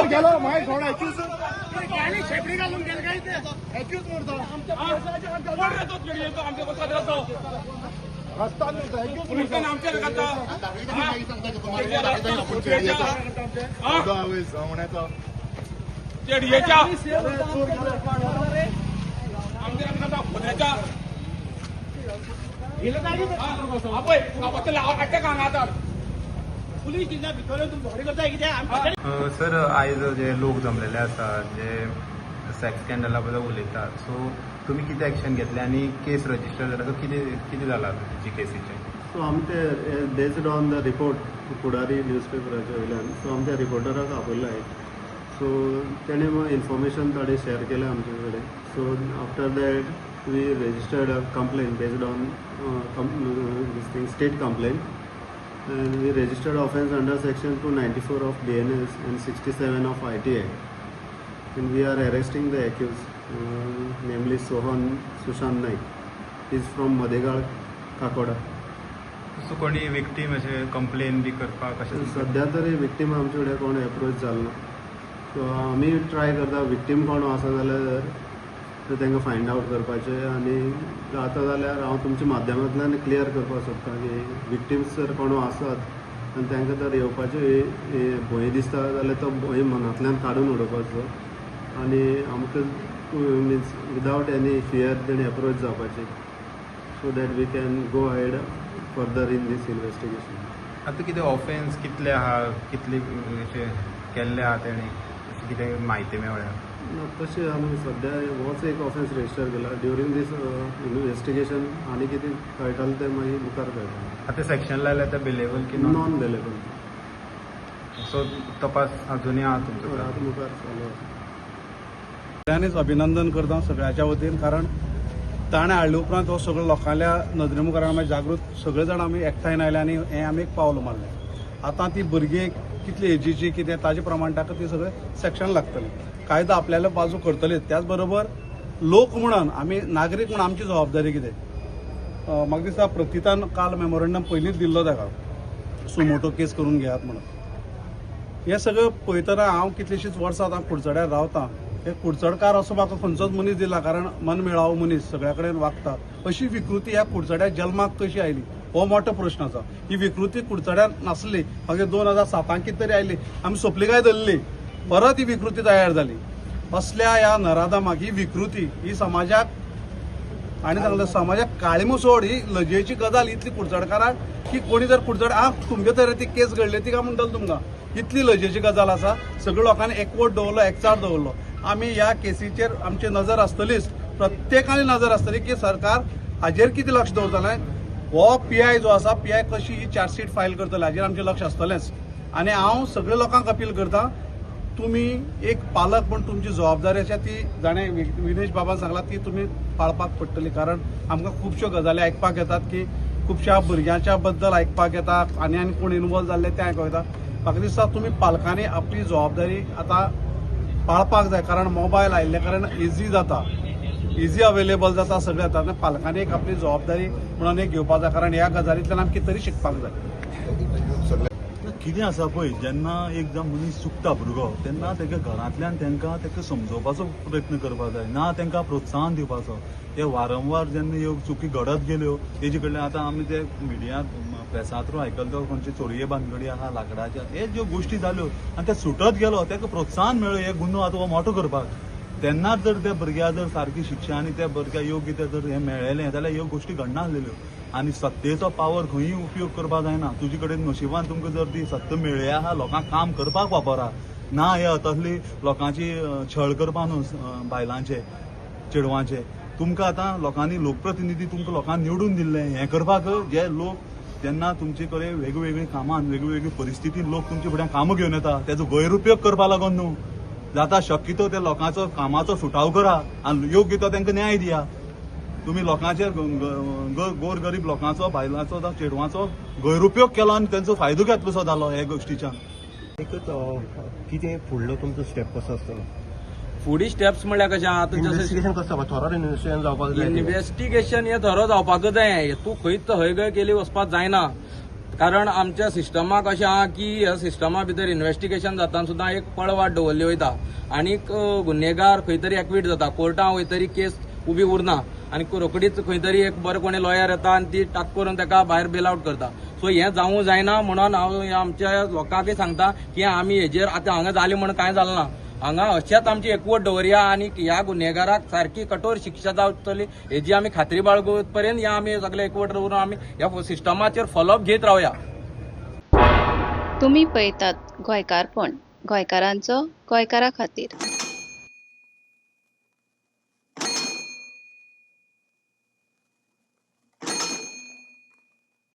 गेलो माहीत थोडा शेपडी घालून गेलं काय ते सर आयज जे लोक जमलेले आसा जे सेक्स स्कॅन्डला बद्दल उलयतात सो तुम्ही किती एक्शन घेतले आणि केस रजिस्टर जाल्यार किती जाला जी केसीचे सो आमी ते बेस्ड ऑन द रिपोर्ट पुढारी न्यूजपेपराच्या वयल्यान सो आमी त्या रिपोर्टराक आपयल्लो आहे सो तेणे इन्फॉर्मेशन ताणें शेअर केलें आमचे कडेन so after that we registered a complain based on this thing state complain and we registered offence under section 294 of BNS and 67 of ITI, and we are arresting the accused, namely Sohan Sushant Naik. He is from Madhegal, Kakoda. So कोणी victim अशें complain बी करपाक अशें सध्या तरी victim आमचे कडेन कोण approach जालो ना सो आमी ट्राय करता विक्टीम कोण आसा जाल्यार तांकां फायंड आवट करपाचें आनी जाता जाल्यार हांव तुमच्या माध्यमांतल्यान क्लियर करपाक सोदता की विक्टिम्स जर कोण आसात आनी तांकां जर येवपाचें भंय दिसता जाल्यार तो भंय मनांतल्यान काडून उडोवपाचो आनी आमकां मिन्स विदावट एनी फियर तेणी एप्रोच जावपाचें so that we can go ahead further in this investigation. आतां कितें ऑफेन्स कितले आहा कितले अशें केल्ले आहा तेणी कितें म्हायती मेळ्ळ्या तशें आमी सध्या होच एक ऑफेन्स रजिस्टर केला ड्युरींग दीस इन्वेस्टिगेशन आनी कितें कळटलें तें मागीर मुखार कळटलें. आतां सेक्शन लायल्या तें बेलेबल की नॉन बेलेबल सो तपास अजुनूय आहा तुमचो आतां मुखार चालू आसा. सगळ्यांनीच अभिनंदन करता सगळ्याच्या वतीन कारण ताणें हाडले उपरांत हो सगळो लोकांच्या नदरे मुखार आमी जागृत सगळे जाण आमी एकठांय आयले आनी हें आमी एक पावल मारलें. आतां ती भुरगीं कितली एजीची कितें ताजे प्रमाण ताका ती सगळें सेक्शन लागतलें कायदो आपल्याला बाजू करतले. त्याच बरोबर लोक म्हणून आमी नागरीक म्हणून आमची जबाबदारी कितें म्हाका दिसता प्रतितान काल मेमोरंडम पयलींच दिल्लो ताका सुमोटो केस करून घेयात म्हणून. हें सगळें पळयतना हांव कितलींशींच वर्सां आतां कुडचड्यार रावतां हे कुडचडकार असो म्हाका खंयचोच मनीस दिला कारण मनमेळावो मनीस सगळ्या कडेन वागता अशी विकृती ह्या कुडचड्यार जल्माक कशी आयली हो मोठो प्रश्न आसा. ही विकृती कुडचड्यार नासली मागीर 2007 कितें तरी आयली आमी सोपली काय धरली परत ही विकृती तयार जाली. असल्या ह्या नराधमाक ही विकृती ही समाजाक आनी सांगलें समाजाक काळीमो सोड ही लजेची गजाल इतली कुडचडकाराक की कोणी जर कुडचड तुमगे तरी ती केस घडली ती काय म्हणटलो तुमकां इतली लजेची गजाल आसा. सगळ्या लोकांनी एकवट दवरलो एकचार दवरलो. आमी ह्या केसीचेर आमची नजर आसतलीच प्रत्येकाने नजर आसतली की सरकार हाजेर कितें लक्ष दवरतलें. हो PI जो आसा PI कशी ही चार्जशीट फायल करतले हाजेर आमचें लक्ष आसतलेंच. आनी हांव सगळ्या लोकांक अपील करता तुम्ही एक पालक म्हूण तुमची जबाबदारी आसा ती जाणें विनेश बाबान सांगला ती तुम्ही पाळपाक पडटली कारण आमकां खुबश्यो गजाली आयकपाक येतात की खुबश्या भुरग्यांच्या बद्दल आयकपाक येता आनी कोण इनवॉल्व जाल्ले तें आयकूंक येता. म्हाका दिसता तुमी पालकांनी आपली जबाबदारी आतां पाळपाक जाय कारण मोबायल आयिल्ले कारण इजी जाता इजी अवेलेबल जाता सगळें जाता आनी पालकांनी एक आपली जबाबदारी म्हणून एक घेवपाक जाय कारण ह्या गजालींतल्यान आमी कितें तरी शिकपाक जाय. कितें आसा पळय जेन्ना एक मनीस चुकता भुरगो तेन्ना तेका घरांतल्यान ताका समजोवपाचो प्रयत्न करपाक जाय ना तांकां प्रोत्साहन दिवपाचो. ते वारंवार जेन्ना ह्यो चुकी घडत गेल्यो तेजे कडल्यान आतां आमी ते मिडियांत प्रेसा थ्रू आयकलतो खंयचे चोरये भानगडी आहा लाकडाच्या हे ज्यो गोश्टी जाल्यो आनी ते सुटत गेलो ताका प्रोत्साहन मेळ्ळो हे गुन्हो आतां हो मोठो करपाक. तेन्नाच जर त्या भुरग्याक जर सारकी शिक्षा आनी त्या भुरग्याक योग्य ते जर हें मेळ्ळेलें जाल्यार ह्यो गोश्टी घडनासलेल्यो. आनी सत्तेचो पावर खंयी उपयोग करपाक जायना. तुजे कडेन नशिबान तुमकां जर ती सत्ता मेळ्ळी आहा लोकांक काम करपाक वापरा, ना हे तसली लोकांची छळ करपा न्हू बायलांचे चेडवांचे. तुमकां आतां लोकांनी लोकप्रतिनिधी तुमकां लोकांनी निवडून दिल्ले हें करपाक जे लोक जेन्ना तुमचे कडेन वेगवेगळी कामान वेगवेगळी परिस्थितीन लोक तुमचे फुड्यान कामां घेवन येता तेजो गैरउपयोग करपा लागून न्हू. जाता शक्यतो त्या लोकांचो कामाचो सुटाव करा आनी योग्य तो तांकां न्याय दिया. तुम्ही लोकांचे गोर गरीब लोकांचो बायलांचो जावं चेडवांचो गैरउपयोग केलो आनी तांचो फायदो घेतलोसो जालो हे गोश्टीच्यान. एकच कितें फुडलो तुमचो स्टेप कसो आसतलो? फुडें स्टेप्स म्हणल्यार कशें आतां जशें इन्व्हेस्टिगेशन कसो जावपाक थोरो इन्व्हेस्टिगेशन जावपाक जाय. इन्व्हेस्टिगेशन हे थरो जावपाक जाय. तूं खंयच हयगय केली वचपाक जायना. कारण आमच्या सिस्टमाक अशें आहा की ह्या सिस्टमा भितर इन्व्हेस्टिगेशन जातना सुद्दां एक पळवाट दवरली वयता आनीक गुन्हेगार खंय तरी एक्वीट जाता, कोर्टां वयतरी केस उबी उरना आनी रोखडीच खंय तरी एक बरो कोणी लॉयर येता आनी ती टाक करून ताका भायर बेल आउट करता. सो हें जावूं जायना म्हणून हांव आमच्या लोकांकय सांगता की आमी हेजेर आतां हांगा जालें म्हणून कांय जालें ना. हांगा अशेंच आमची एकवट दवरया आनी ह्या गुन्हेगाराक सारकी कठोर शिक्षा जावतली हेजी आमी खात्री बाळगूं पर्यंत ह्या आमी सगळे एकवट दवरून आमी ह्या सिस्टमाचेर फॉलोअप घेत रावया. तुम्ही पळयतात गोंयकारपण, गोंयकारांचो गोंयकारा खातीर.